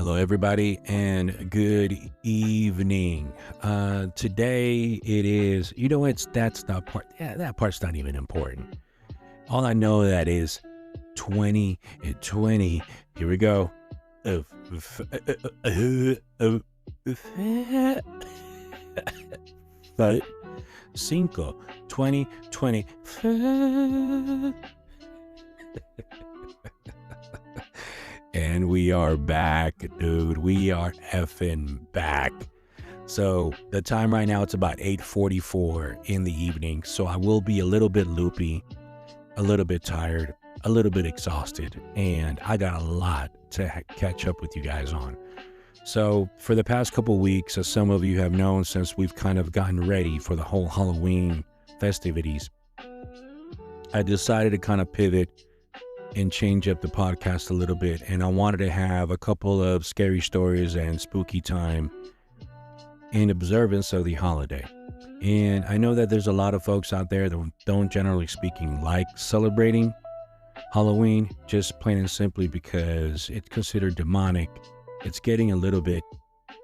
Hello, everybody, and good evening. Today it is, that's not part, yeah, that part's not even important. All I know that is 2020. Here we go. 2020. And we are back, dude. We are effing back. So the time right now, it's about 8:44 in the evening. So I will be a little bit loopy, a little bit tired, a little bit exhausted. And I got a lot to catch up with you guys on. So for the past couple weeks, as some of you have known, since we've kind of gotten ready for the whole Halloween festivities, I decided to kind of pivot and change up the podcast a little bit. And I wanted to have a couple of scary stories and spooky time in observance of the holiday. And I know that there's a lot of folks out there that don't, generally speaking, like celebrating Halloween, just plain and simply because it's considered demonic. It's getting a little bit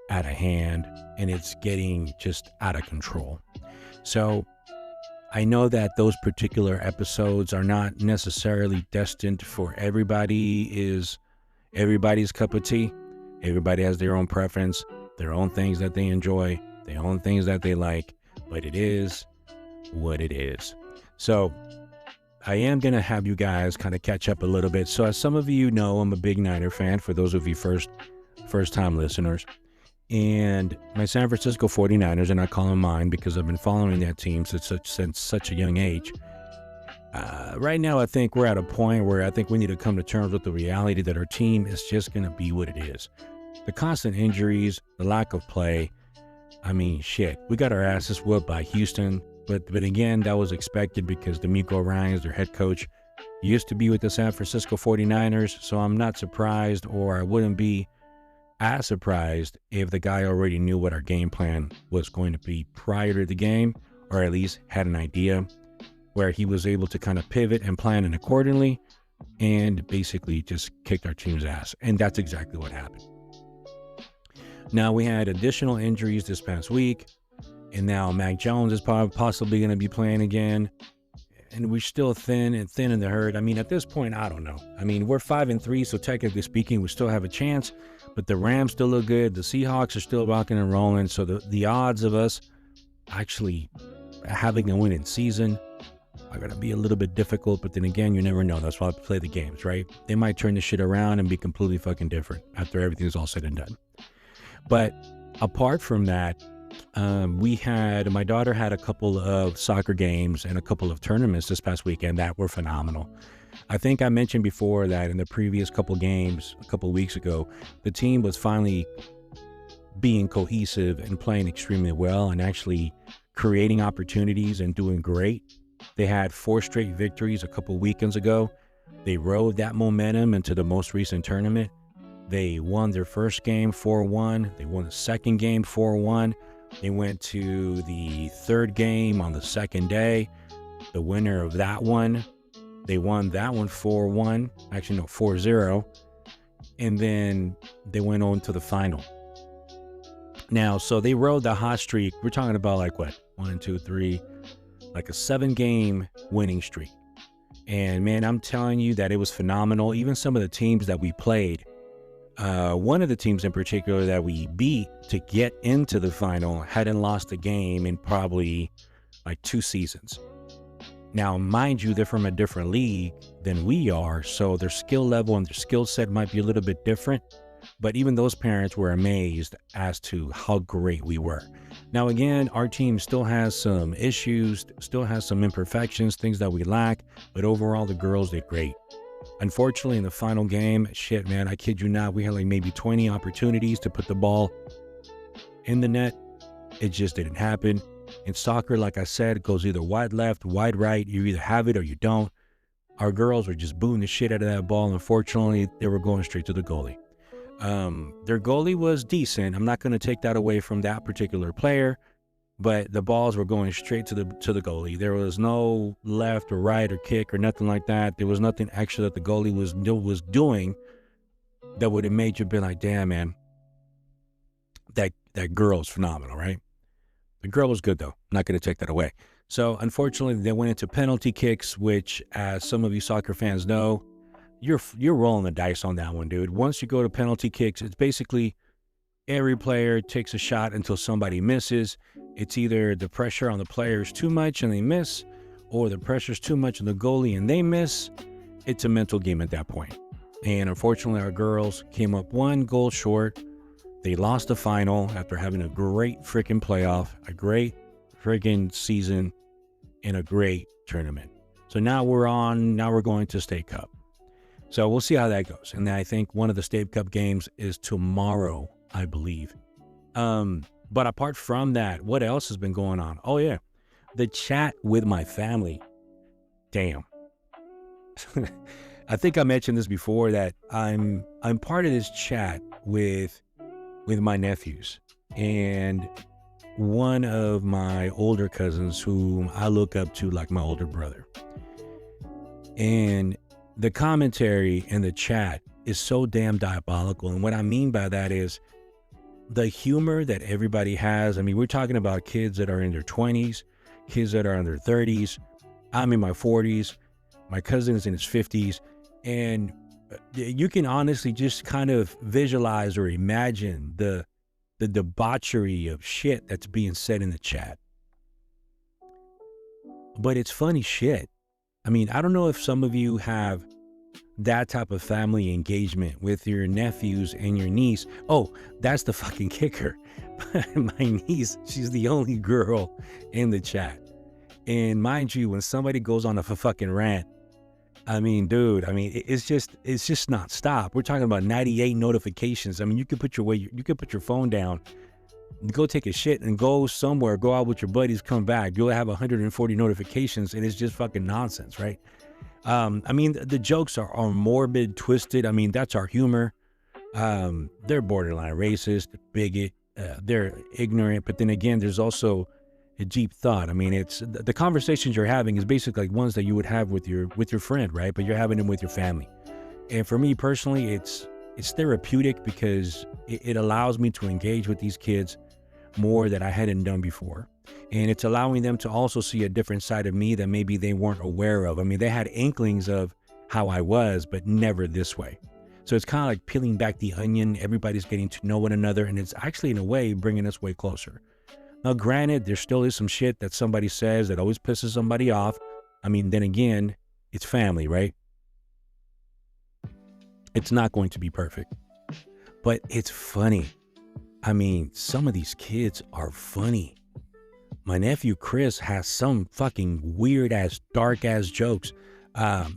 out of hand and it's getting just out of control. So I know that those particular episodes are not necessarily destined for everybody's cup of tea. Everybody has their own preference, their own things that they enjoy, their own things that they like, but it is what it is. So I am going to have you guys kind of catch up a little bit. So as some of you know, I'm a big Niner fan, for those of you first time listeners. And my San Francisco 49ers, and I call them mine because I've been following that team since such a young age. Right now, I think we're at a point where I think we need to come to terms with the reality that our team is just going to be what it is. The constant injuries, the lack of play. I mean, shit, we got our asses whooped by Houston. But again, that was expected because D'Amico Ryans, their head coach, used to be with the San Francisco 49ers. So I'm not surprised, or I wouldn't be as surprised if the guy already knew what our game plan was going to be prior to the game, or at least had an idea where he was able to kind of pivot and plan it accordingly and basically just kicked our team's ass. And that's exactly what happened. Now we had additional injuries this past week, and now Mac Jones is possibly going to be playing again. And we're still thin in the herd. I mean, at this point, I don't know. I mean, we're 5-3, so technically speaking, we still have a chance. But the Rams still look good. The Seahawks are still rocking and rolling. So the odds of us actually having a winning season are going to be a little bit difficult. But then again, you never know. That's why I play the games, right? They might turn this shit around and be completely fucking different after everything's all said and done. But apart from that, my daughter had a couple of soccer games and a couple of tournaments this past weekend that were phenomenal. I think I mentioned before that in the previous couple games, a couple weeks ago, the team was finally being cohesive and playing extremely well and actually creating opportunities and doing great. They had 4 straight victories a couple weekends ago. They rode that momentum into the most recent tournament. They won their first game 4-1. They won the second game 4-1. They went to the third game on the second day. The winner of that one, they won that one 4-1. Actually, no, 4-0. And then they went on to the final. Now, so they rode the hot streak. We're talking about like what? 1, 2, 3, like a 7-game winning streak. And man, I'm telling you that it was phenomenal. Even some of the teams that we played, one of the teams in particular that we beat to get into the final hadn't lost a game in probably like 2 seasons. Now, mind you, they're from a different league than we are, so their skill level and their skill set might be a little bit different. But even those parents were amazed as to how great we were. Now, again, our team still has some issues, still has some imperfections, things that we lack, but overall, the girls did great. Unfortunately, in the final game, shit, man, I kid you not, we had like maybe 20 opportunities to put the ball in the net. It just didn't happen. In soccer, like I said, it goes either wide left, wide right. You either have it or you don't. Our girls were just booing the shit out of that ball. Unfortunately, they were going straight to the goalie. Their goalie was decent. I'm not going to take that away from that particular player, but the balls were going straight to the goalie. There was no left or right or kick or nothing like that. There was nothing extra that the goalie was doing that would have made you be like, damn, man, that girl's phenomenal, right? The girl was good, though. I'm not going to take that away. So, unfortunately, they went into penalty kicks, which, as some of you soccer fans know, you're rolling the dice on that one, dude. Once you go to penalty kicks, it's basically every player takes a shot until somebody misses. It's either the pressure on the player is too much and they miss, or the pressure's too much on the goalie and they miss. It's a mental game at that point. And unfortunately, our girls came up 1 goal short. They lost the final after having a great freaking playoff, a great freaking season, and a great tournament. So now we're going to State Cup. So we'll see how that goes. And I think one of the State Cup games is tomorrow, I believe. But apart from that, what else has been going on? Oh yeah, the chat with my family. Damn. I think I mentioned this before that I'm part of this chat with my nephews and one of my older cousins whom I look up to like my older brother. And the commentary in the chat is so damn diabolical. And what I mean by that is the humor that everybody has. I mean, we're talking about kids that are in their 20s, kids that are in their 30s. I'm in my 40s. My cousin is in his 50s. And you can honestly just kind of visualize or imagine the debauchery of shit that's being said in the chat. But it's funny shit. I mean, I don't know if some of you have that type of family engagement with your nephews and your niece. Oh, that's the fucking kicker. My niece, she's the only girl in the chat. And mind you, when somebody goes on a fucking rant, I mean, dude, it's just not stop. We're talking about 98 notifications. I mean, you could put your phone down, go take a shit and go somewhere, go out with your buddies, come back. You'll have 140 notifications and it's just fucking nonsense, right? I mean, the jokes are morbid, twisted. I mean, that's our humor. They're borderline racist, bigot, they're ignorant. But then again, there's also a deep thought. I mean, it's the conversations you're having is basically like ones that you would have with your friend, right? But you're having them with your family. And for me personally, it's therapeutic because it allows me to engage with these kids more that I hadn't done before. And it's allowing them to also see a different side of me that maybe they weren't aware of. I mean, they had inklings of how I was, but never this way. So it's kind of like peeling back the onion. Everybody's getting to know one another. And it's actually, in a way, bringing us way closer. Now, granted, there still is some shit that somebody says that always pisses somebody off. I mean, then again, it's family, right? It's not going to be perfect. But it's funny. I mean, some of these kids are funny. My nephew Chris has some fucking weird-ass, dark-ass jokes. My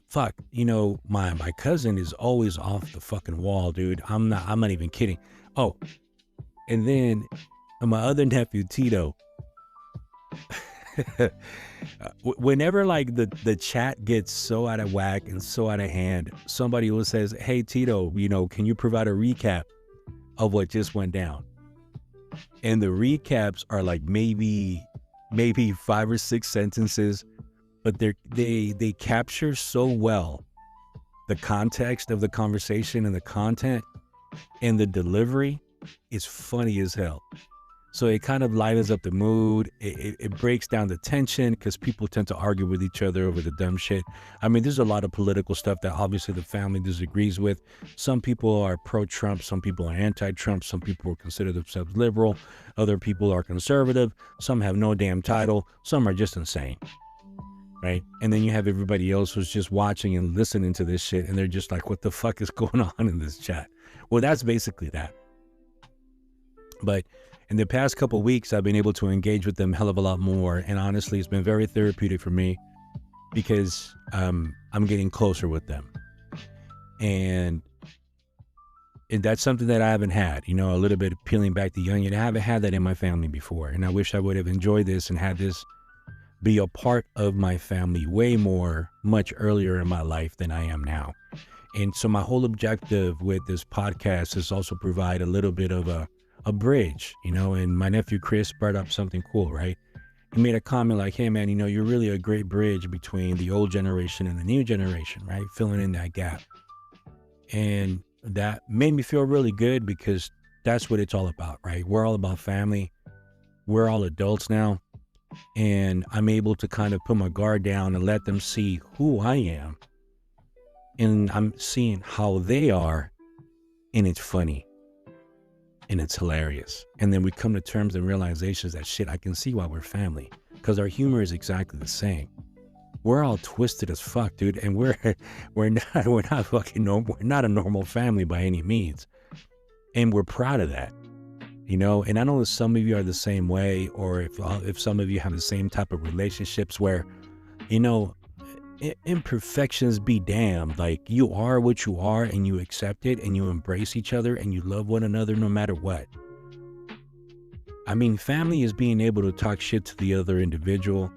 cousin is always off the fucking wall, dude. I'm not even kidding. Oh, and then my other nephew, Tito, whenever like the chat gets so out of whack and so out of hand, somebody will says, hey, Tito, can you provide a recap of what just went down? And the recaps are like maybe 5 or 6 sentences, but they capture so well the context of the conversation and the content, and the delivery is funny as hell. So it kind of lightens up the mood. It breaks down the tension because people tend to argue with each other over the dumb shit. I mean, there's a lot of political stuff that obviously the family disagrees with. Some people are pro-Trump. Some people are anti-Trump. Some people consider themselves liberal. Other people are conservative. Some have no damn title. Some are just insane, right? And then you have everybody else who's just watching and listening to this shit, and they're just like, what the fuck is going on in this chat? Well, that's basically that. But in the past couple of weeks, I've been able to engage with them a hell of a lot more. And honestly, it's been very therapeutic for me because I'm getting closer with them. And that's something that I haven't had, a little bit of peeling back the onion. I haven't had that in my family before. And I wish I would have enjoyed this and had this be a part of my family much earlier in my life than I am now. And so my whole objective with this podcast is also provide a little bit of a bridge, and my nephew Chris brought up something cool, right? He made a comment like, hey man, you're really a great bridge between the old generation and the new generation, right? Filling in that gap. And that made me feel really good because that's what it's all about, right? We're all about family. We're all adults now. And I'm able to kind of put my guard down and let them see who I am. And I'm seeing how they are. And it's funny. And it's hilarious. And then we come to terms and realizations that shit, I can see why we're family. Because our humor is exactly the same. We're all twisted as fuck, dude. And we're not fucking normal. We're not a normal family by any means. And we're proud of that. You know, and I know that some of you are the same way, or if some of you have the same type of relationships where, you know, imperfections be damned. Like, you are what you are and you accept it and you embrace each other and you love one another no matter what. I mean, family is being able to talk shit to the other individual,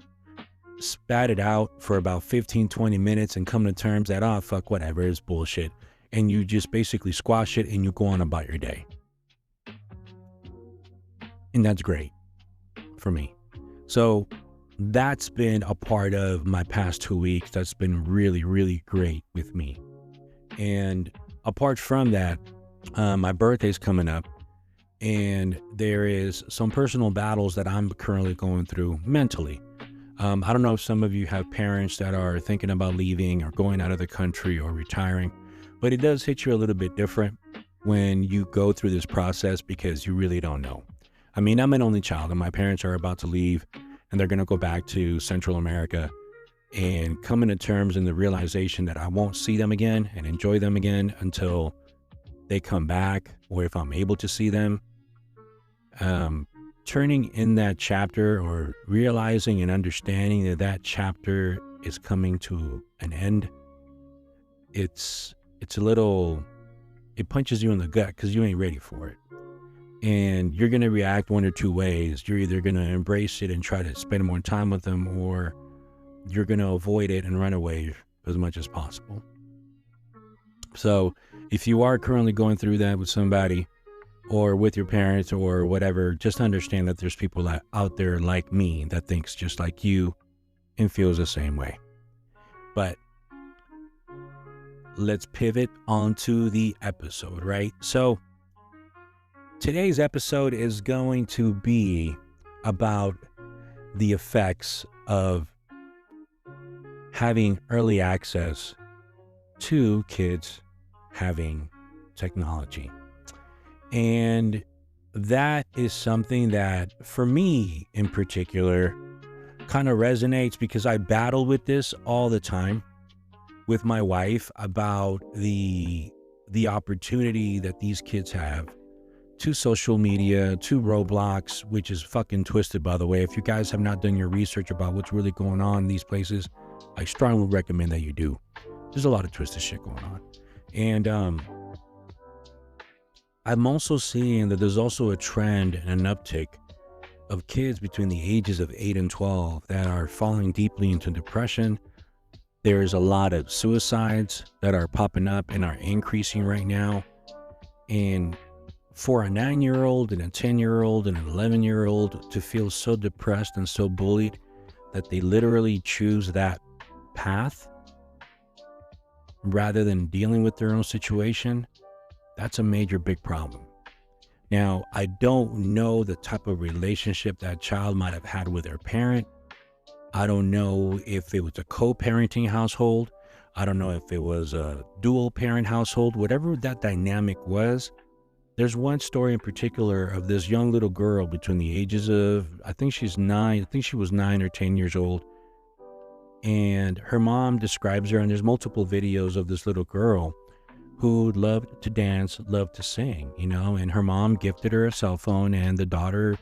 spat it out for about 15, 20 minutes and come to terms that, oh, fuck, whatever, it's bullshit. And you just basically squash it and you go on about your day. And that's great for me. So that's been a part of my past 2 weeks. That's been really, really great with me. And apart from that, my birthday's coming up and there is some personal battles that I'm currently going through mentally. I don't know if some of you have parents that are thinking about leaving or going out of the country or retiring, but it does hit you a little bit different when you go through this process because you really don't know. I mean, I'm an only child and my parents are about to leave and they're going to go back to Central America, and coming to terms in the realization that I won't see them again and enjoy them again until they come back, or if I'm able to see them. Turning in that chapter or realizing and understanding that that chapter is coming to an end, it's a little, it punches you in the gut because you ain't ready for it. And you're going to react one or two ways. You're either going to embrace it and try to spend more time with them, or you're going to avoid it and run away as much as possible. So if you are currently going through that with somebody or with your parents or whatever, just understand that there's people out there like me that thinks just like you and feels the same way. But let's pivot onto the episode, right? So today's episode is going to be about the effects of having early access to kids having technology. And that is something that, for me in particular, kind of resonates because I battle with this all the time with my wife about the opportunity that these kids have to social media, to Roblox, which is fucking twisted, by the way. If you guys have not done your research about what's really going on in these places, I strongly recommend that you do. There's a lot of twisted shit going on. And I'm also seeing that there's also a trend and an uptick of kids between the ages of 8 and 12 that are falling deeply into depression. There's a lot of suicides that are popping up and are increasing right now. And for a 9-year-old and a 10-year-old and an 11-year-old to feel so depressed and so bullied that they literally choose that path rather than dealing with their own situation, that's a major big problem. Now, I don't know the type of relationship that child might have had with their parent. I don't know if it was a co-parenting household. I don't know if it was a dual parent household. Whatever that dynamic was, there's one story in particular of this young little girl between the ages of, I think she was 9 or 10 years old. And her mom describes her, and there's multiple videos of this little girl who loved to dance, loved to sing, you know, and her mom gifted her a cell phone, and the daughter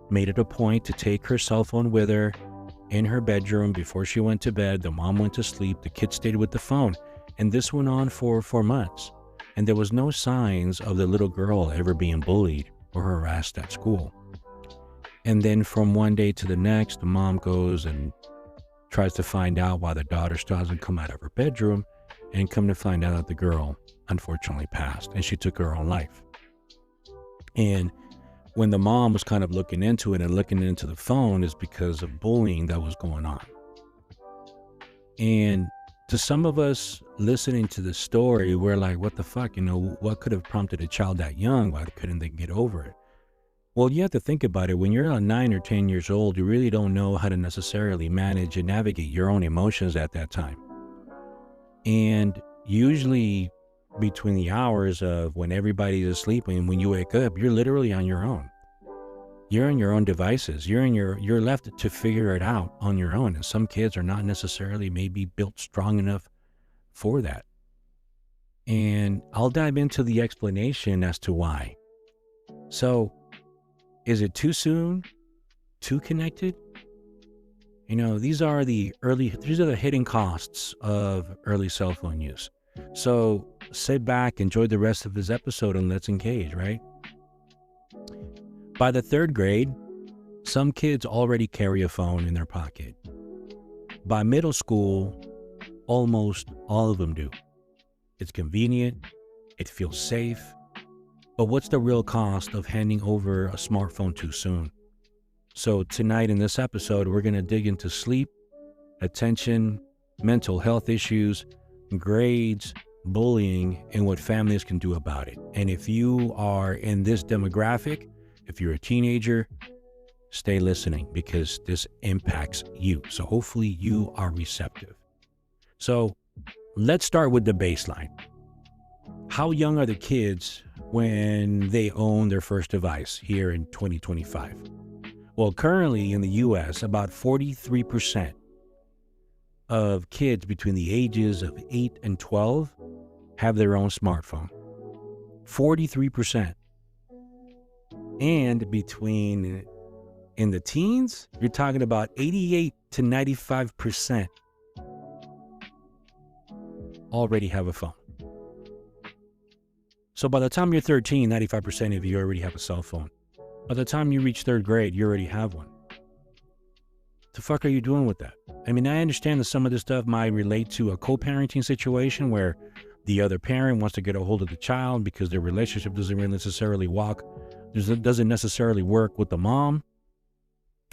made it a point to take her cell phone with her in her bedroom before she went to bed. The mom went to sleep, the kid stayed with the phone, and this went on for 4 months. And there was no signs of the little girl ever being bullied or harassed at school. And then from one day to the next, the mom goes and tries to find out why the daughter still hasn't come out of her bedroom, and come to find out that the girl unfortunately passed and she took her own life. And when the mom was kind of looking into it and looking into the phone, is because of bullying that was going on. And To some of us listening to the story, we're like, what the fuck? What could have prompted a child that young? Why couldn't they get over it? Well, you have to think about it. When you're 9 or 10 years old, you really don't know how to necessarily manage and navigate your own emotions at that time. And usually between the hours of when everybody's asleep and when you wake up, you're literally on your own. You're on your own devices. You're left to figure it out on your own. And some kids are not necessarily maybe built strong enough for that. And I'll dive into the explanation as to why. So, is it too soon? Too connected? These are the hidden costs of early cell phone use. So sit back, enjoy the rest of this episode, and let's engage, right? By the 3rd grade, some kids already carry a phone in their pocket. By middle school, almost all of them do. It's convenient, it feels safe, but what's the real cost of handing over a smartphone too soon? So tonight in this episode, we're going to dig into sleep, attention, mental health issues, grades, bullying, and what families can do about it. And if you are in this demographic, if you're a teenager, stay listening because this impacts you. So hopefully you are receptive. So let's start with the baseline. How young are the kids when they own their first device here in 2025? Well, currently in the U.S., about 43% of kids between the ages of 8 and 12 have their own smartphone. 43%. And in the teens, you're talking about 88 to 95% already have a phone. So by the time you're 13, 95% of you already have a cell phone. By the time you reach 3rd grade, you already have one. The fuck are you doing with that? I mean, I understand that some of this stuff might relate to a co-parenting situation where the other parent wants to get a hold of the child because their relationship doesn't necessarily work with the mom.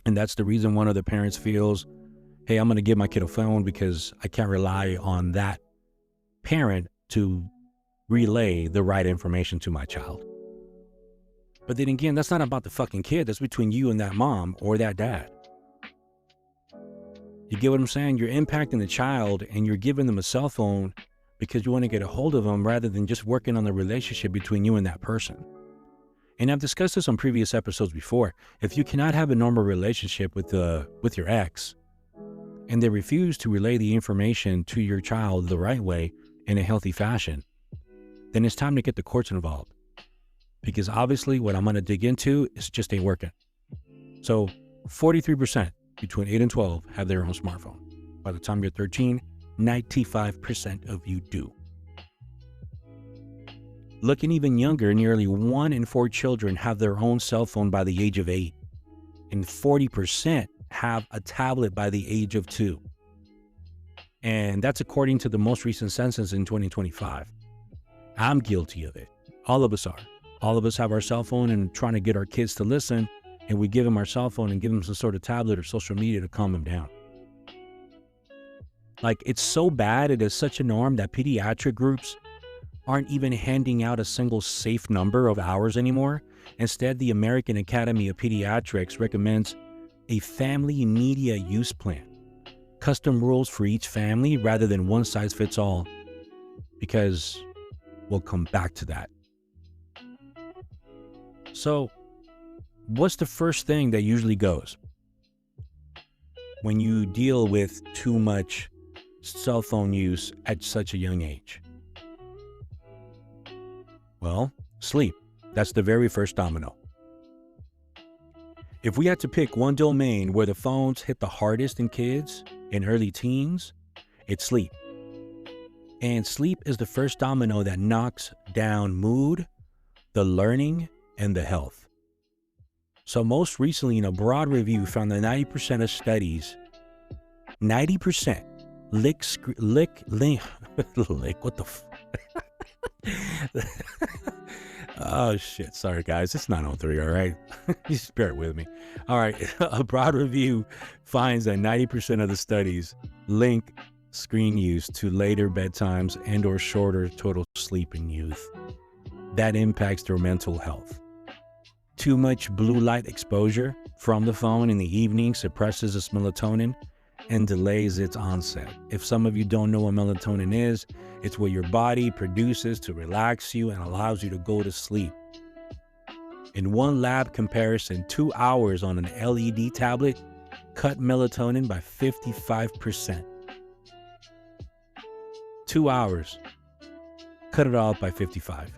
And that's the reason one of the parents feels, hey, I'm going to give my kid a phone because I can't rely on that parent to relay the right information to my child. But then again, that's not about the fucking kid. That's between you and that mom or that dad. You get what I'm saying? You're impacting the child and you're giving them a cell phone because you want to get a hold of them rather than just working on the relationship between you and that person. And I've discussed this on previous episodes before. If you cannot have a normal relationship with your ex and they refuse to relay the information to your child the right way in a healthy fashion, then it's time to get the courts involved. Because obviously what I'm going to dig into is just ain't working. So 43% between 8 and 12 have their own smartphone. By the time you're 13, 95% of you do. Looking even younger, nearly 1 in 4 children have their own cell phone by the age of 8. And 40% have a tablet by the age of 2. And that's according to the most recent census in 2025. I'm guilty of it. All of us are. All of us have our cell phone and trying to get our kids to listen, and we give them our cell phone and give them some sort of tablet or social media to calm them down. Like, it's so bad, it is such a norm that pediatric groups aren't even handing out a single safe number of hours anymore. Instead, the American Academy of Pediatrics recommends a family media use plan, custom rules for each family rather than one size fits all, because we'll come back to that. So, what's the first thing that usually goes when you deal with too much cell phone use at such a young age? Well, sleep. That's the very first domino. If we had to pick one domain where the phones hit the hardest in kids in early teens, it's sleep. And sleep is the first domino that knocks down mood, the learning, and the health. So most recently, in a broad review, found that 90% of studies, 90% what the oh shit, sorry guys, it's 9:03, all right? Just bear with me. All right, a broad review finds that 90% of the studies link screen use to later bedtimes and or shorter total sleep in youth. That impacts their mental health. Too much blue light exposure from the phone in the evening suppresses its melatonin and delays its onset. If some of you don't know what melatonin is, it's what your body produces to relax you and allows you to go to sleep. In one lab comparison, 2 hours on an LED tablet cut melatonin by 55%. 2 hours, cut it off by 55.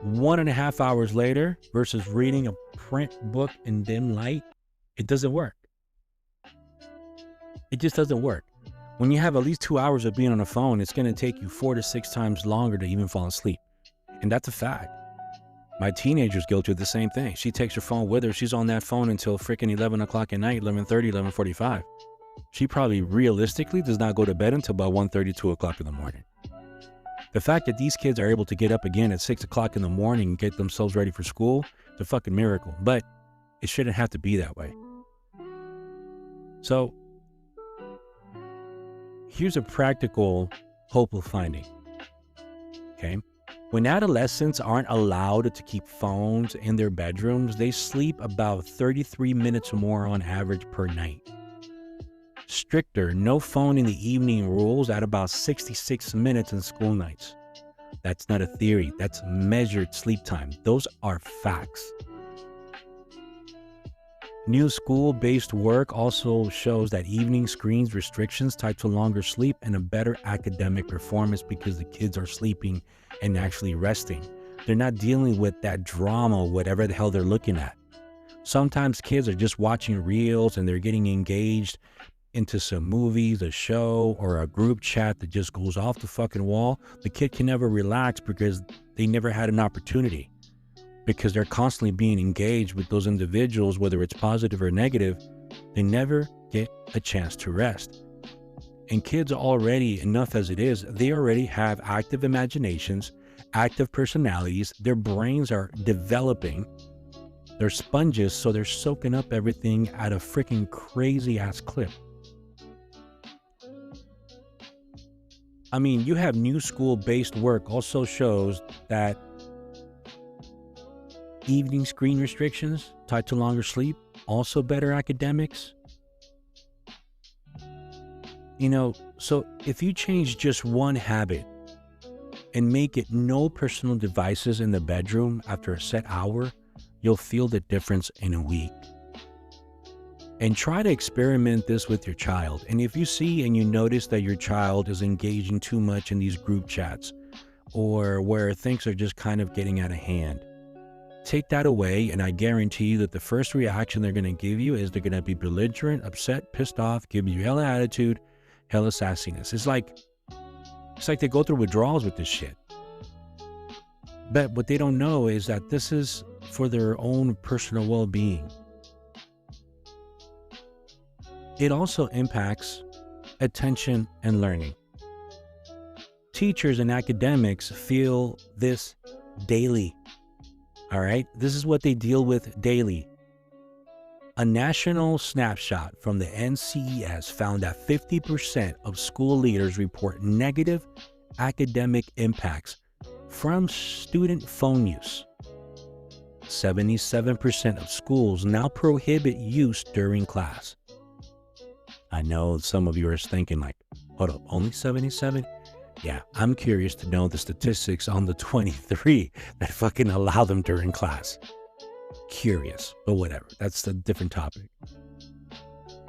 1.5 hours later versus reading a print book in dim light, it doesn't work. It just doesn't work. When you have at least 2 hours of being on a phone, it's going to take you 4 to 6 times longer to even fall asleep. And that's a fact. My teenager's guilty of the same thing. She takes her phone with her. She's on that phone until freaking 11 o'clock at night, 11:30, 11:45. She probably realistically does not go to bed until about 1:30, 2 o'clock in the morning. The fact that these kids are able to get up again at 6 o'clock in the morning and get themselves ready for school, it's a fucking miracle. But it shouldn't have to be that way. So here's a practical, hopeful finding. Okay. When adolescents aren't allowed to keep phones in their bedrooms, they sleep about 33 minutes more on average per night. Stricter no phone in the evening rules at about 66 minutes in school nights. That's not a theory. That's measured sleep time. Those are facts. New school-based work also shows that evening screens restrictions tied to longer sleep and a better academic performance because the kids are sleeping and actually resting. They're not dealing with that drama, whatever the hell they're looking at. Sometimes kids are just watching reels and they're getting engaged into some movies, a show, or a group chat that just goes off the fucking wall. The kid can never relax because they never had an opportunity. Because they're constantly being engaged with those individuals, whether it's positive or negative, they never get a chance to rest. And kids are already, enough as it is, they already have active imaginations, active personalities. Their brains are developing. They're sponges, so they're soaking up everything at a freaking crazy ass clip. I mean, you have new school-based work also shows that evening screen restrictions tied to longer sleep, also better academics. So if you change just one habit and make it no personal devices in the bedroom after a set hour, you'll feel the difference in a week. And try to experiment this with your child. And if you see and you notice that your child is engaging too much in these group chats or where things are just kind of getting out of hand, take that away, and I guarantee you that the first reaction they're going to give you is they're going to be belligerent, upset, pissed off, give you hella attitude, hella sassiness. It's like they go through withdrawals with this shit. But what they don't know is that this is for their own personal well-being. It also impacts attention and learning. Teachers and academics feel this daily. All right, this is what they deal with daily. A national snapshot from the NCES found that 50% of school leaders report negative academic impacts from student phone use. 77% of schools now prohibit use during class. I know some of you are thinking like, hold up, only 77? Yeah, I'm curious to know the statistics on the 23 that fucking allow them during class. Curious, but whatever. That's a different topic.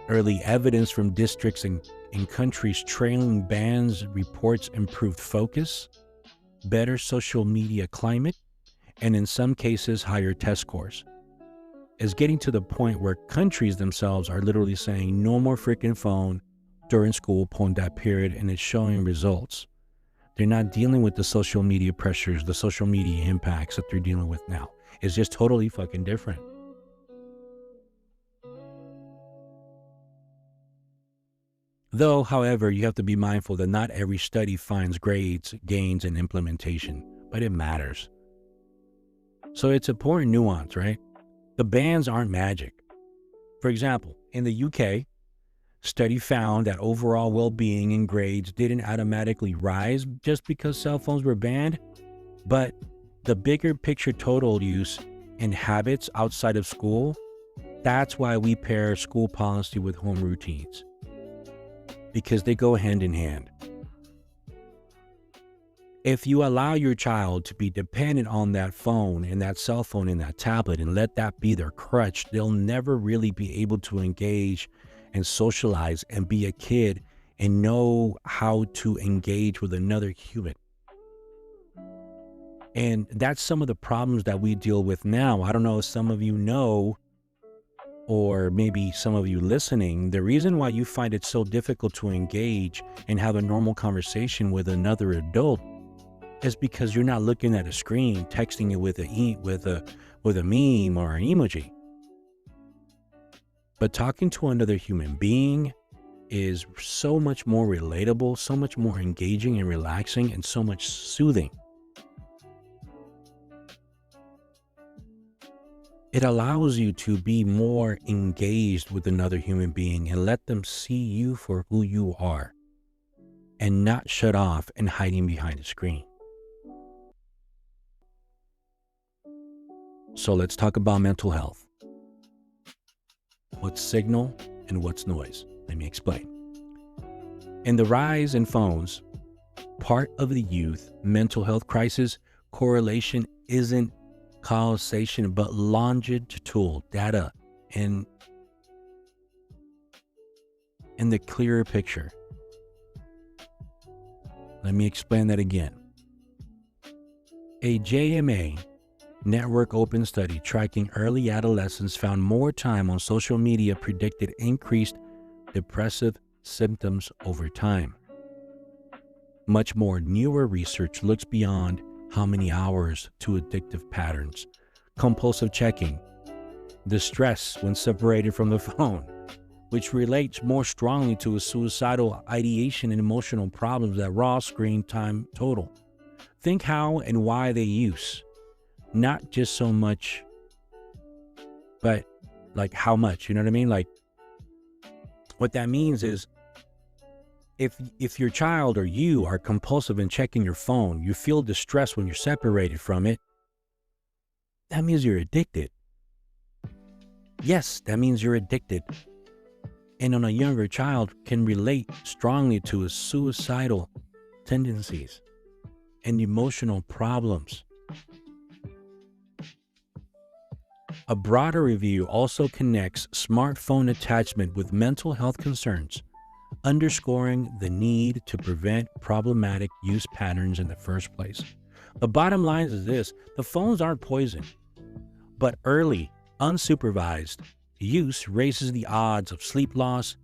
Early evidence from districts in countries trailing bans reports improved focus, better social media climate, and in some cases, higher test scores. It's getting to the point where countries themselves are literally saying no more freaking phone during school upon that period, and it's showing results. They're not dealing with the social media pressures, the social media impacts that they're dealing with now. It's just totally fucking different. Though, however, you have to be mindful that not every study finds grades, gains, and implementation, but it matters. So it's important nuance, right? The bans aren't magic. For example, in the UK, Study found that overall well-being and grades didn't automatically rise just because cell phones were banned, but the bigger picture total use and habits outside of school, that's why we pair school policy with home routines, because they go hand in hand. If you allow your child to be dependent on that phone and that cell phone and that tablet and let that be their crutch, they'll never really be able to engage and socialize and be a kid and know how to engage with another human. And that's some of the problems that we deal with now. I don't know if some of you know, or maybe some of you listening, the reason why you find it so difficult to engage and have a normal conversation with another adult is because you're not looking at a screen, texting it with a meme or an emoji. But talking to another human being is so much more relatable, so much more engaging and relaxing, and so much soothing. It allows you to be more engaged with another human being and let them see you for who you are and not shut off and hiding behind a screen. So let's talk about mental health. What's signal and what's noise? Let me explain. In the rise in phones, part of the youth mental health crisis correlation isn't causation, but longitudinal data in the clearer picture. Let me explain that again. A JMA Network Open study tracking early adolescents found more time on social media predicted increased depressive symptoms over time. Much more newer research looks beyond how many hours to addictive patterns, compulsive checking, distress when separated from the phone, which relates more strongly to a suicidal ideation and emotional problems that raw screen time total. Think how and why they use. Not just so much, but like how much, you know what I mean? Like what that means is if your child or you are compulsive in checking your phone, you feel distress when you're separated from it, that means you're addicted. Yes, that means you're addicted. And on a younger child can relate strongly to his suicidal tendencies and emotional problems. A broader review also connects smartphone attachment with mental health concerns, underscoring the need to prevent problematic use patterns in the first place. The bottom line is this: the phones aren't poison, but early, unsupervised use raises the odds of sleep loss,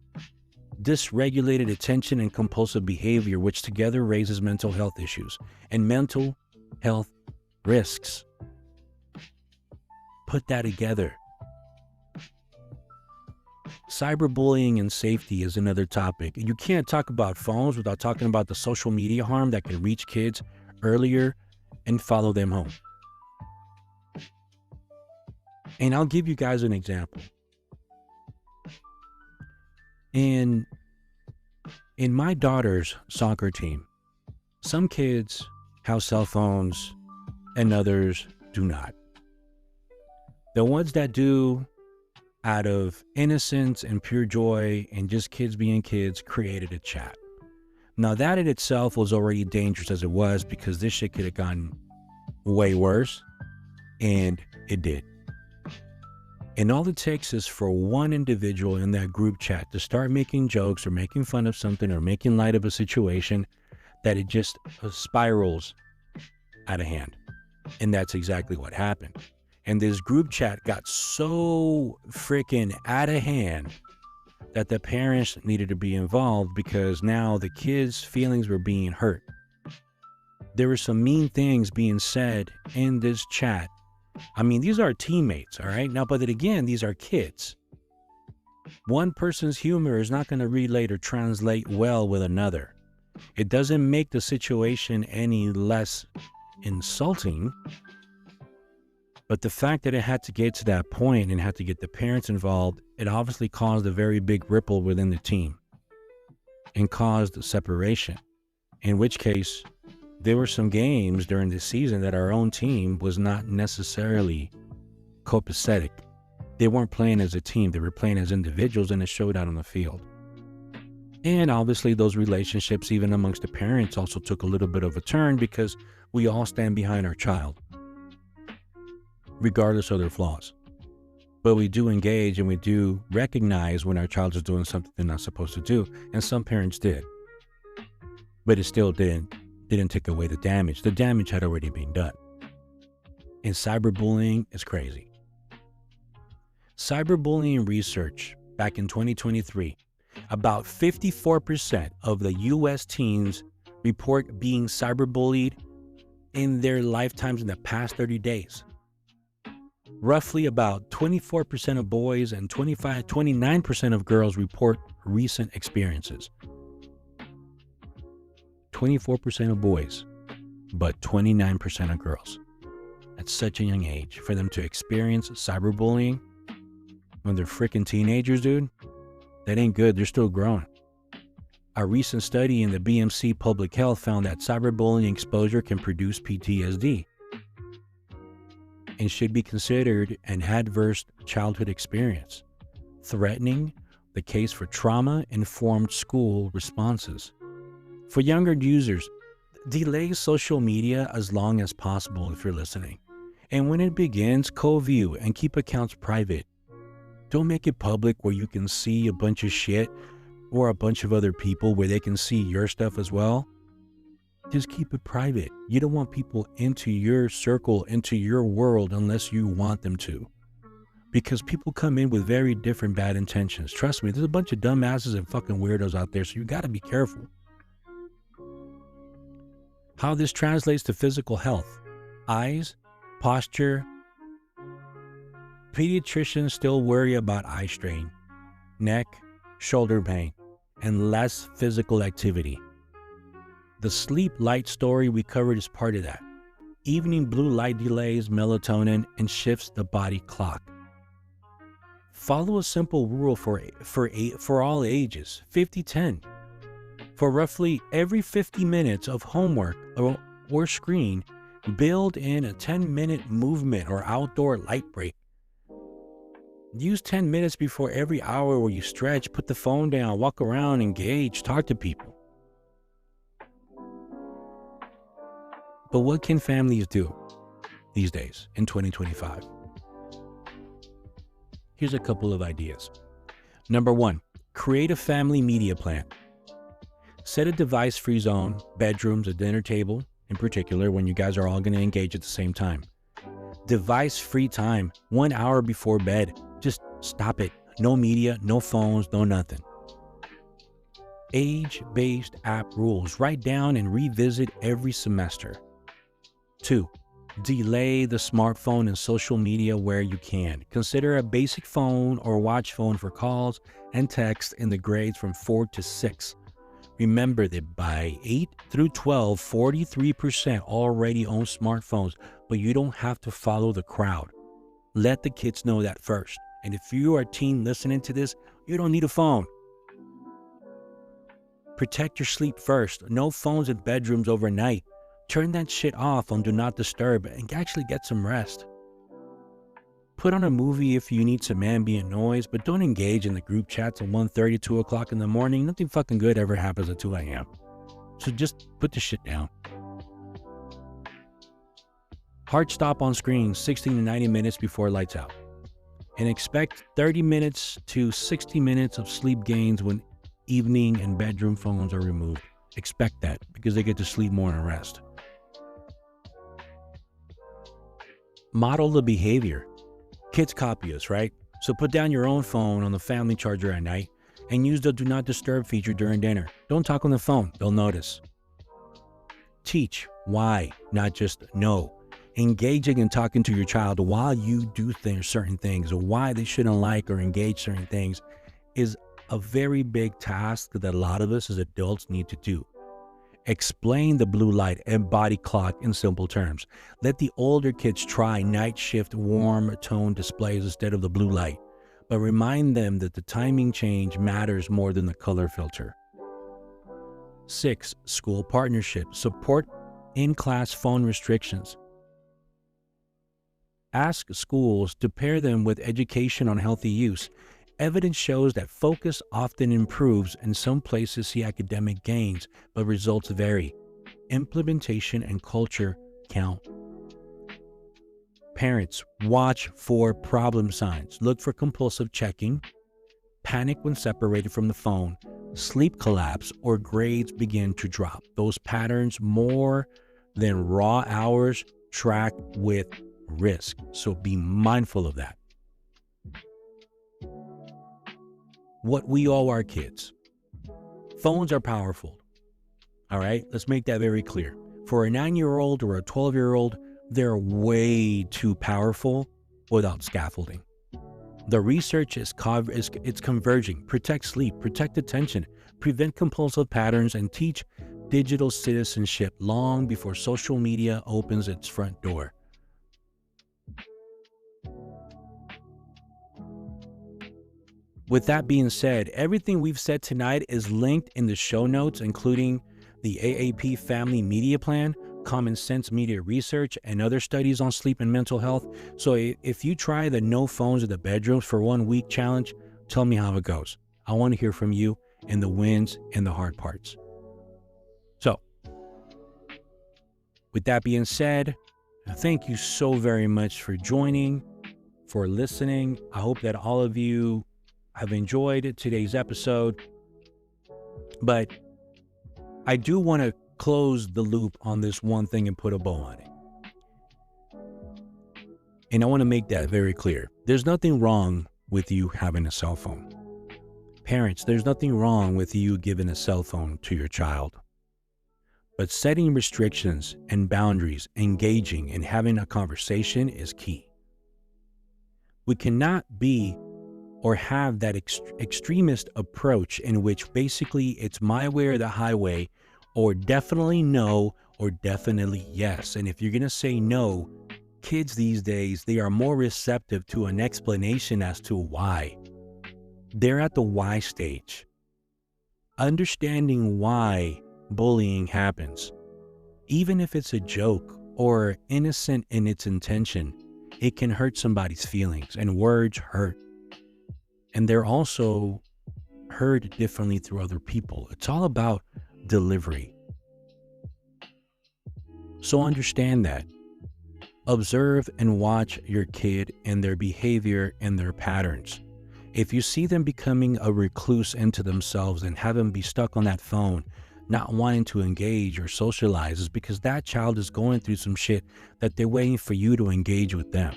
dysregulated attention, and compulsive behavior, which together raises mental health issues and mental health risks. Put that together. Cyberbullying and safety is another topic. You can't talk about phones without talking about the social media harm that can reach kids earlier and follow them home. And I'll give you guys an example. In my daughter's soccer team, some kids have cell phones and others do not. The ones that do, out of innocence and pure joy and just kids being kids, created a chat. Now that in itself was already dangerous as it was, because this shit could have gone way worse, and it did. And all it takes is for one individual in that group chat to start making jokes or making fun of something or making light of a situation that it just spirals out of hand. And that's exactly what happened. And this group chat got so freaking out of hand that the parents needed to be involved, because now the kids' feelings were being hurt. There were some mean things being said in this chat. I mean, these are teammates, all right? Now, but then again, these are kids. One person's humor is not going to relate or translate well with another. It doesn't make the situation any less insulting, But the fact that it had to get to that point and had to get the parents involved, it obviously caused a very big ripple within the team and caused separation. In which case, there were some games during the season that our own team was not necessarily copacetic. They weren't playing as a team. They were playing as individuals, and it showed out on the field. And obviously those relationships, even amongst the parents, also took a little bit of a turn because we all stand behind our child, regardless of their flaws. But we do engage and we do recognize when our child is doing something they're not supposed to do. And some parents did. But it still didn't take away the damage. The damage had already been done. And cyberbullying is crazy. Cyberbullying research back in 2023, about 54% of the U.S. teens report being cyberbullied in their lifetimes in the past 30 days. Roughly about 24% of boys and 29% of girls report recent experiences. 24% of boys, but 29% of girls. At such a young age, for them to experience cyberbullying when they're freaking teenagers, dude, that ain't good. They're still growing. A recent study in the BMC Public Health found that cyberbullying exposure can produce PTSD and should be considered an adverse childhood experience, threatening the case for trauma-informed school responses. For younger users, delay social media as long as possible if you're listening. And when it begins, co-view and keep accounts private. Don't make it public where you can see a bunch of shit or a bunch of other people where they can see your stuff as well. Just keep it private. You don't want people into your circle, into your world, unless you want them to. Because people come in with very different bad intentions. Trust me, there's a bunch of dumbasses and fucking weirdos out there, so you gotta be careful. How this translates to physical health. Eyes, posture. Pediatricians still worry about eye strain, neck, shoulder pain, and less physical activity. The sleep light story we covered is part of that. Evening blue light delays melatonin and shifts the body clock. Follow a simple rule for all ages, 50-10. For roughly every 50 minutes of homework or screen, build in a 10-minute movement or outdoor light break. Use 10 minutes before every hour where you stretch, put the phone down, walk around, engage, talk to people. But what can families do these days in 2025? Here's a couple of ideas. Number 1, create a family media plan. Set a device-free zone, bedrooms, a dinner table, in particular, when you guys are all going to engage at the same time. Device-free time, 1 hour before bed. Just stop it. No media, no phones, no nothing. Age-based app rules. Write down and revisit every semester. 2, delay the smartphone and social media where you can. Consider a basic phone or watch phone for calls and text in the grades from 4 to 6. Remember that by 8 through 12, 43% already own smartphones, but you don't have to follow the crowd. Let the kids know that first. And if you are a teen listening to this, you don't need a phone. Protect your sleep first. No phones in bedrooms overnight. Turn that shit off on Do Not Disturb and actually get some rest. Put on a movie if you need some ambient noise, but don't engage in the group chats at 1:30, 2 o'clock in the morning. Nothing fucking good ever happens at 2 a.m. So just put the shit down. Hard stop on screen 60 to 90 minutes before lights out. And expect 30 minutes to 60 minutes of sleep gains when evening and bedroom phones are removed. Expect that because they get to sleep more and rest. Model the behavior. Kids copy us, right? So put down your own phone on the family charger at night and use the Do Not Disturb feature during dinner. Don't talk on the phone. They'll notice. Teach why, not just know. Engaging and talking to your child while you do certain things or why they shouldn't like or engage certain things is a very big task that a lot of us as adults need to do. Explain the blue light and body clock in simple terms. Let the older kids try night shift warm tone displays instead of the blue light, but remind them that the timing change matters more than the color filter. 6. School partnership. Support in-class phone restrictions. Ask schools to pair them with education on healthy use. Evidence shows that focus often improves, and some places see academic gains, but results vary. Implementation and culture count. Parents, watch for problem signs. Look for compulsive checking, panic when separated from the phone, sleep collapse, or grades begin to drop. Those patterns, more than raw hours, track with risk. So be mindful of that. What we owe our kids. Phones are powerful. All right, let's make that very clear. For a 9-year-old or a 12-year-old, they're way too powerful without scaffolding. The research is converging. Protect sleep, protect attention, prevent compulsive patterns, and teach digital citizenship long before social media opens its front door. With that being said, everything we've said tonight is linked in the show notes, including the AAP Family Media Plan, Common Sense Media Research, and other studies on sleep and mental health. So if you try the no phones in the bedrooms for 1 week challenge, tell me how it goes. I want to hear from you and the wins and the hard parts. So, with that being said, thank you so very much for joining, for listening. I hope that all of you have enjoyed today's episode, but I do want to close the loop on this one thing and put a bow on it. And I want to make that very clear. There's nothing wrong with you having a cell phone. Parents, there's nothing wrong with you giving a cell phone to your child. But setting restrictions and boundaries, engaging and having a conversation is key. We cannot be or have that extremist approach in which basically it's my way or the highway, or definitely no, or definitely yes. And if you're going to say no, kids these days, they are more receptive to an explanation as to why. They're at the why stage. Understanding why bullying happens, even if it's a joke or innocent in its intention, it can hurt somebody's feelings, and words hurt. And they're also heard differently through other people. It's all about delivery. So understand that. Observe and watch your kid and their behavior and their patterns. If you see them becoming a recluse into themselves and have them be stuck on that phone, not wanting to engage or socialize, is because that child is going through some shit that they're waiting for you to engage with them.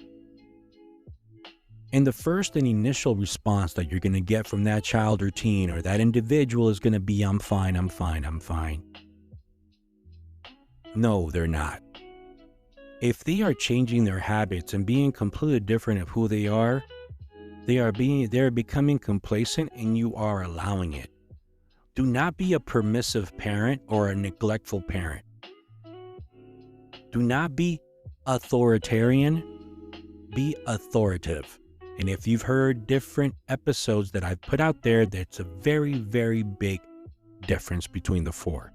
And the first and initial response that you're going to get from that child or teen or that individual is going to be, I'm fine, I'm fine, I'm fine. No, they're not. If they are changing their habits and being completely different of who they are they're becoming complacent, and you are allowing it. Do not be a permissive parent or a neglectful parent. Do not be authoritarian, be authoritative. And if you've heard different episodes that I've put out there, that's a very, very big difference between the four.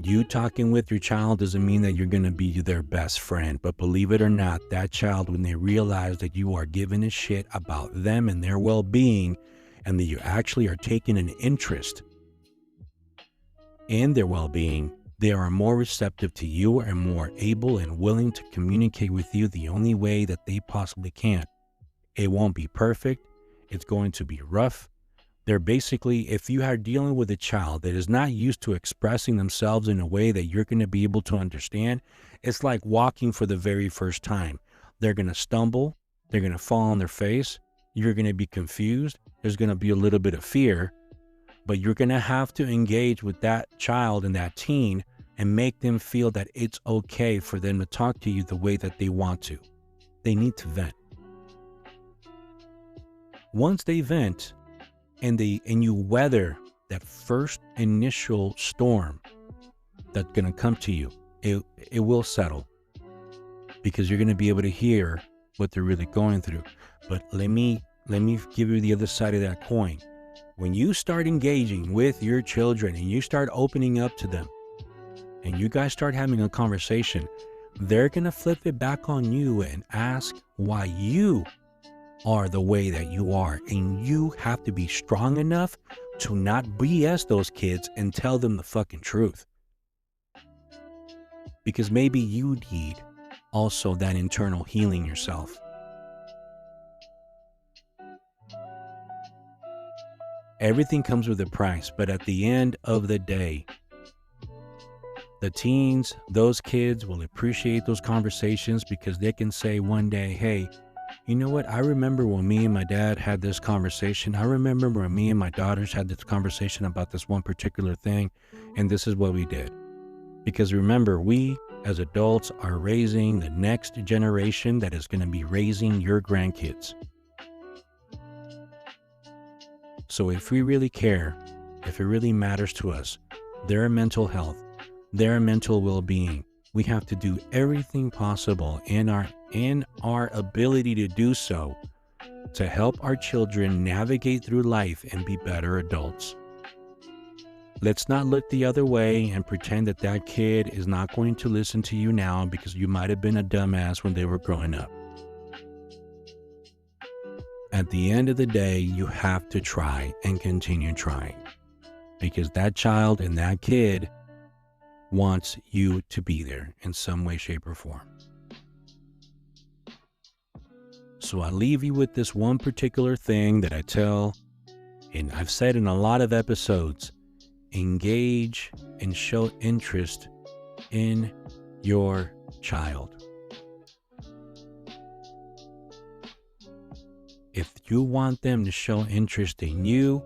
You talking with your child doesn't mean that you're going to be their best friend. But believe it or not, that child, when they realize that you are giving a shit about them and their well-being, and that you actually are taking an interest in their well-being, they are more receptive to you and more able and willing to communicate with you the only way that they possibly can. It won't be perfect. It's going to be rough. They're basically, if you are dealing with a child that is not used to expressing themselves in a way that you're going to be able to understand, it's like walking for the very first time. They're going to stumble. They're going to fall on their face. You're going to be confused. There's going to be a little bit of fear. But you're going to have to engage with that child and that teen and make them feel that it's okay for them to talk to you the way that they want to. They need to vent. Once they vent and you weather that first initial storm that's going to come to you, it will settle, because you're going to be able to hear what they're really going through. But let me give you the other side of that coin. When you start engaging with your children and you start opening up to them and you guys start having a conversation, they're going to flip it back on you and ask why you are the way that you are. And you have to be strong enough to not BS those kids and tell them the fucking truth. Because maybe you need also that internal healing yourself. Everything comes with a price, but at the end of the day, the teens, those kids will appreciate those conversations, because they can say one day, hey, you know what? I remember when me and my dad had this conversation. I remember when me and my daughters had this conversation about this one particular thing, and this is what we did. Because remember, we as adults are raising the next generation that is going to be raising your grandkids. So if we really care, if it really matters to us, their mental health, their mental well-being, we have to do everything possible in our ability to do so to help our children navigate through life and be better adults. Let's not look the other way and pretend that that kid is not going to listen to you now because you might have been a dumbass when they were growing up. At the end of the day, you have to try and continue trying, because that child and that kid wants you to be there in some way, shape, or form. So I leave you with this one particular thing that I tell, and I've said in a lot of episodes: engage and show interest in your child. If you want them to show interest in you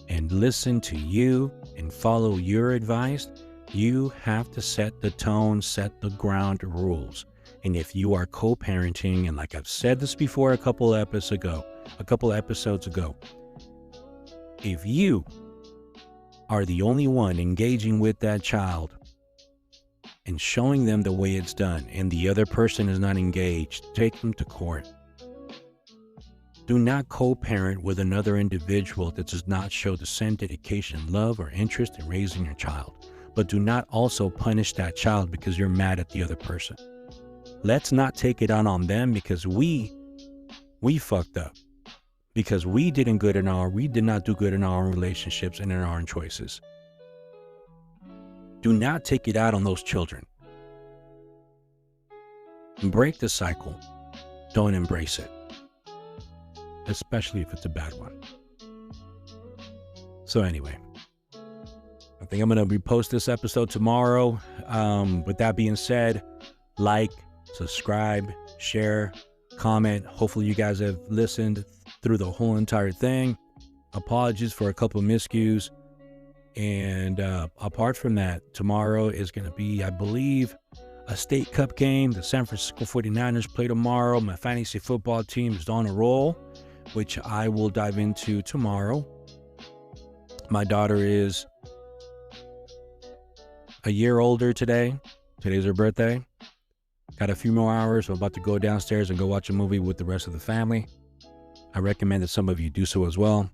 and listen to you and follow your advice, you have to set the tone, set the ground rules. And if you are co-parenting, and like I've said this before a couple episodes ago, if you are the only one engaging with that child and showing them the way it's done, and the other person is not engaged, take them to court. Do not co-parent with another individual that does not show the same dedication, love, or interest in raising your child. But do not also punish that child because you're mad at the other person. Let's not take it out on them because we fucked up. Because we did not do good in our relationships and in our own choices. Do not take it out on those children. Break the cycle. Don't embrace it. Especially if it's a bad one. So anyway, I think I'm going to repost this episode tomorrow. With that being said, like, subscribe, share, comment. Hopefully you guys have listened through the whole entire thing. Apologies for a couple of miscues. And apart from that, tomorrow is going to be, I believe, a state cup game. The San Francisco 49ers play tomorrow. My fantasy football team is on a roll, which I will dive into tomorrow. My daughter is a year older today. Today's her birthday. Got a few more hours. I'm about to go downstairs and go watch a movie with the rest of the family. I recommend that some of you do so as well.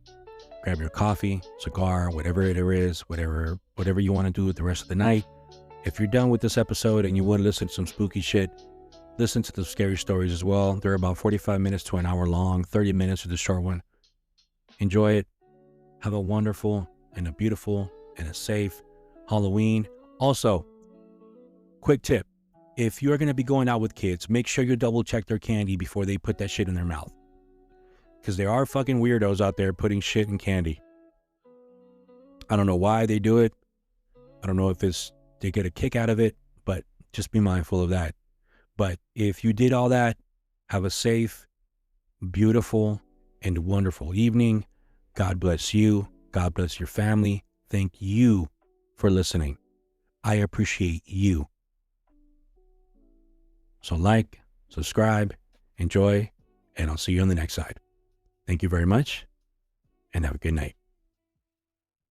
Grab your coffee, cigar, whatever it is, whatever you want to do with the rest of the night. If you're done with this episode and you want to listen to some spooky shit, listen to the scary stories as well. They're about 45 minutes to an hour long, 30 minutes is the short one. Enjoy it. Have a wonderful and a beautiful and a safe Halloween. Also, quick tip. If you're going to be going out with kids, make sure you double check their candy before they put that shit in their mouth. Because there are fucking weirdos out there putting shit in candy. I don't know why they do it. I don't know if they get a kick out of it, but just be mindful of that. But if you did all that, have a safe, beautiful, and wonderful evening. God bless you. God bless your family. Thank you for listening. I appreciate you. So like, subscribe, enjoy, and I'll see you on the next side. Thank you very much, and have a good night.